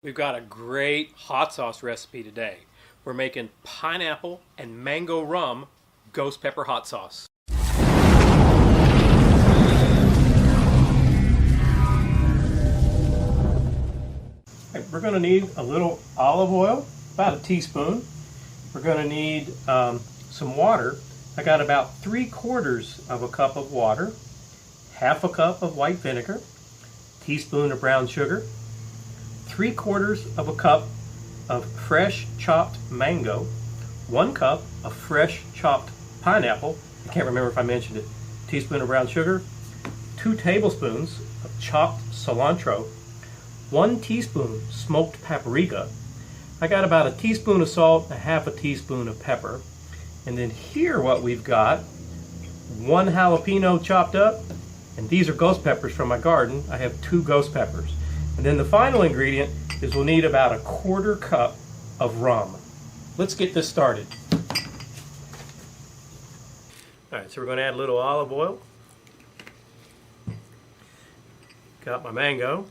We've got a great hot sauce recipe today. We're making pineapple and mango rum ghost pepper hot sauce. We're going to need a little olive oil, about a teaspoon. We're going to need some water. I got about 3/4 of a cup of water, half a cup of white vinegar, teaspoon of brown sugar, 3/4 of a cup of fresh chopped mango, 1 cup of fresh chopped pineapple, I can't remember if I mentioned it, teaspoon of brown sugar, 2 tablespoons of chopped cilantro, 1 teaspoon smoked paprika. I got about a teaspoon of salt, a half a teaspoon of pepper. And then here what we've got, 1 jalapeno chopped up, and these are ghost peppers from my garden. I have 2 ghost peppers. And then the final ingredient is we'll need about a 1/4 cup of rum. Let's get this started. Alright, so we're going to add a little olive oil. Got my mango.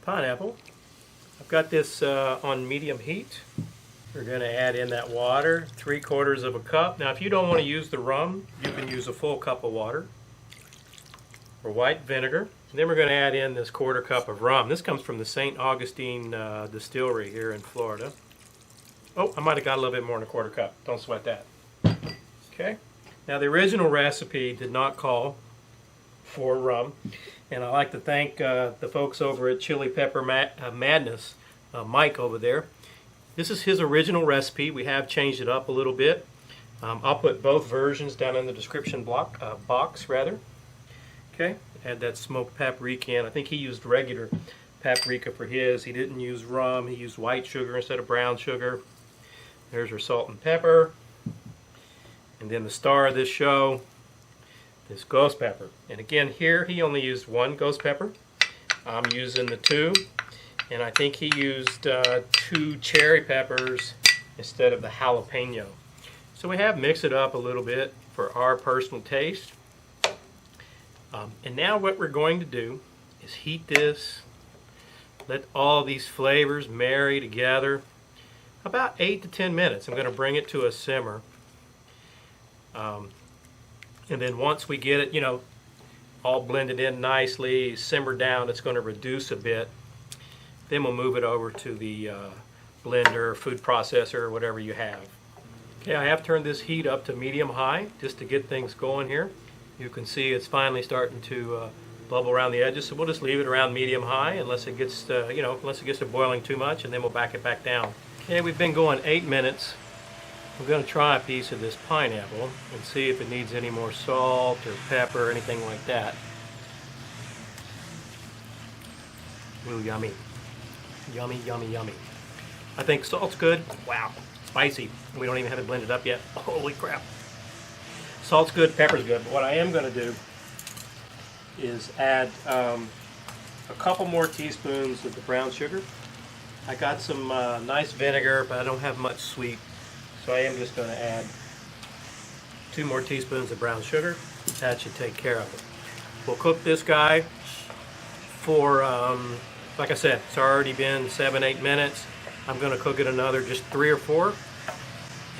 Pineapple. I've got this on medium heat. We're going to add in that water, 3/4 of a cup. Now if you don't want to use the rum, you can use a full cup of water or white vinegar. And then we're going to add in this 1/4 cup of rum. This comes from the St. Augustine distillery here in Florida. Oh, I might have got a little bit more than a 1/4 cup. Don't sweat that. Okay. Now the original recipe did not call for rum. And I'd like to thank the folks over at Chili Pepper Madness, Mike over there. This is his original recipe. We have changed it up a little bit. I'll put both versions down in the description box. Okay, add that smoked paprika in. I think he used regular paprika for his. He didn't use rum. He used white sugar instead of brown sugar. There's our salt and pepper. And then the star of this show, this ghost pepper. And again, here he only used 1 ghost pepper. I'm using the 2. And I think he used 2 cherry peppers instead of the jalapeno. So we have mixed it up a little bit for our personal taste. And now what we're going to do is heat this, let all these flavors marry together, about 8 to 10 minutes. I'm going to bring it to a simmer. And then once we get it, all blended in nicely, simmered down, it's going to reduce a bit. Then we'll move it over to the blender, food processor, or whatever you have. Okay, I have turned this heat up to medium-high just to get things going here. You can see it's finally starting to bubble around the edges, so we'll just leave it around medium-high unless it gets to, unless it gets to boiling too much, and then we'll back it back down. Okay, we've been going 8 minutes. I'm going to try a piece of this pineapple and see if it needs any more salt or pepper or anything like that. Ooh, yummy. Yummy, yummy, yummy. I think salt's good. Wow, spicy. We don't even have it blended up yet. Holy crap. Salt's good, pepper's good. But what I am going to do is add a couple more teaspoons of the brown sugar. I got some nice vinegar, but I don't have much sweet. So I am just going to add 2 more teaspoons of brown sugar. That should take care of it. We'll cook this guy for, like I said, it's already been 7-8 minutes. I'm going to cook it another just 3 or 4,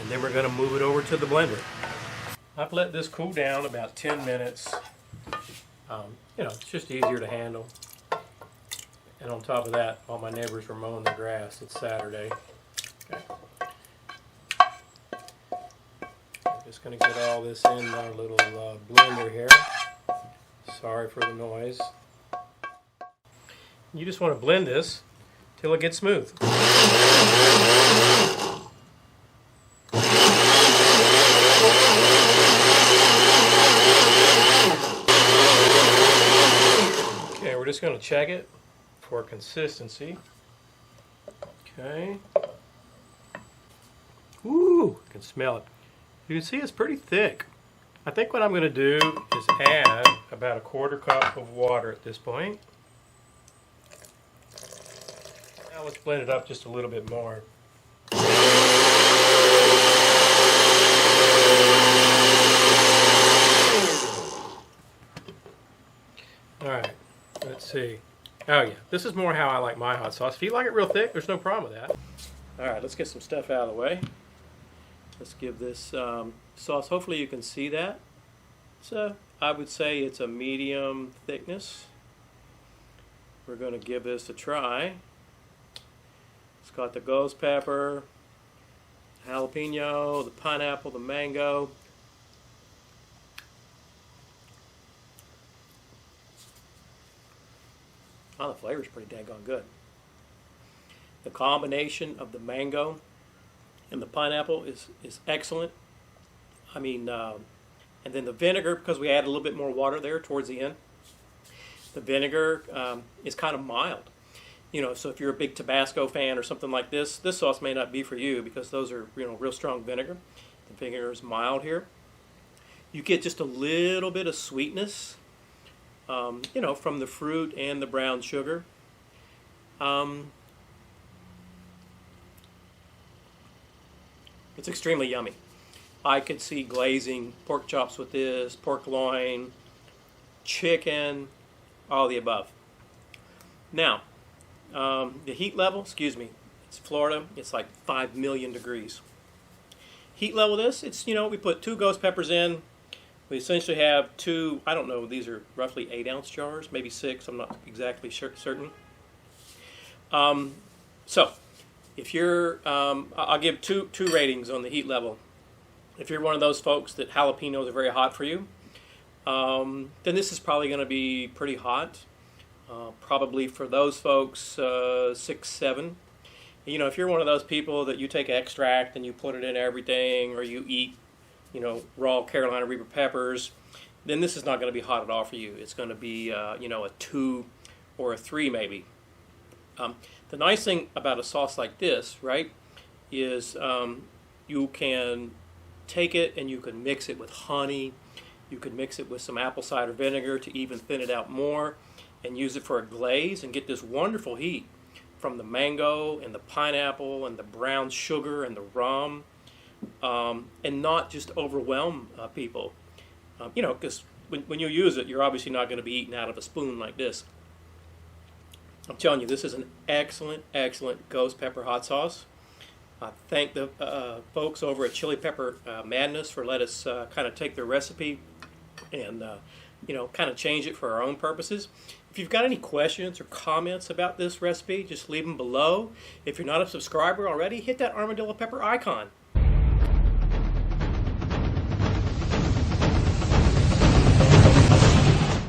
and then we're going to move it over to the blender. I've let this cool down about 10 minutes. It's just easier to handle. And on top of that, all my neighbors were mowing the grass. It's Saturday. Okay. Just going to get all this in our little blender here. Sorry for the noise. You just want to blend this till it gets smooth. Okay, we're just going to check it for consistency. Okay. Ooh, I can smell it. You can see it's pretty thick. I think what I'm going to do is add about a 1/4 cup of water at this point. Now let's blend it up just a little bit more. Alright, let's see. Oh yeah, this is more how I like my hot sauce. If you like it real thick, there's no problem with that. All right, let's get some stuff out of the way. Let's give this sauce, hopefully you can see that. So I would say it's a medium thickness. We're going to give this a try. It's got the ghost pepper, jalapeno, the pineapple, the mango. Oh, the flavor's pretty daggone good. The combination of the mango and the pineapple is excellent. I mean, and then the vinegar, because we add a little bit more water there towards the end. The vinegar is kind of mild. You know, so if you're a big Tabasco fan or something like this sauce may not be for you because those are, you know, real strong vinegar. The vinegar is mild here. You get just a little bit of sweetness, you know, from the fruit and the brown sugar. It's extremely yummy. I could see glazing pork chops with this, pork loin, chicken, all the above. Now, the heat level, excuse me, it's Florida, it's like 5 million degrees. Heat level this, it's, you know, we put 2 ghost peppers in. We essentially have 2, I don't know, these are roughly 8-ounce jars, maybe 6, I'm not exactly certain. So, if you're, I'll give two ratings on the heat level. If you're one of those folks that jalapenos are very hot for you, then this is probably going to be pretty hot. Probably for those folks, 6, 7. You know, if you're one of those people that you take extract and you put it in everything, or you eat, you know, raw Carolina Reaper peppers, then this is not going to be hot at all for you. It's going to be, you know, a 2 or a 3 maybe. The nice thing about a sauce like this, right, is you can take it and you can mix it with honey. You could mix it with some apple cider vinegar to even thin it out more and use it for a glaze and get this wonderful heat from the mango and the pineapple and the brown sugar and the rum, and not just overwhelm people. You know, because when you use it, you're obviously not going to be eating out of a spoon like this. I'm telling you, this is an excellent, excellent ghost pepper hot sauce. I thank the folks over at Chili Pepper Madness for letting us kind of take their recipe and you know, kind of change it for our own purposes. If you've got any questions or comments about this recipe, just leave them below. If you're not a subscriber already, hit that armadillo pepper icon.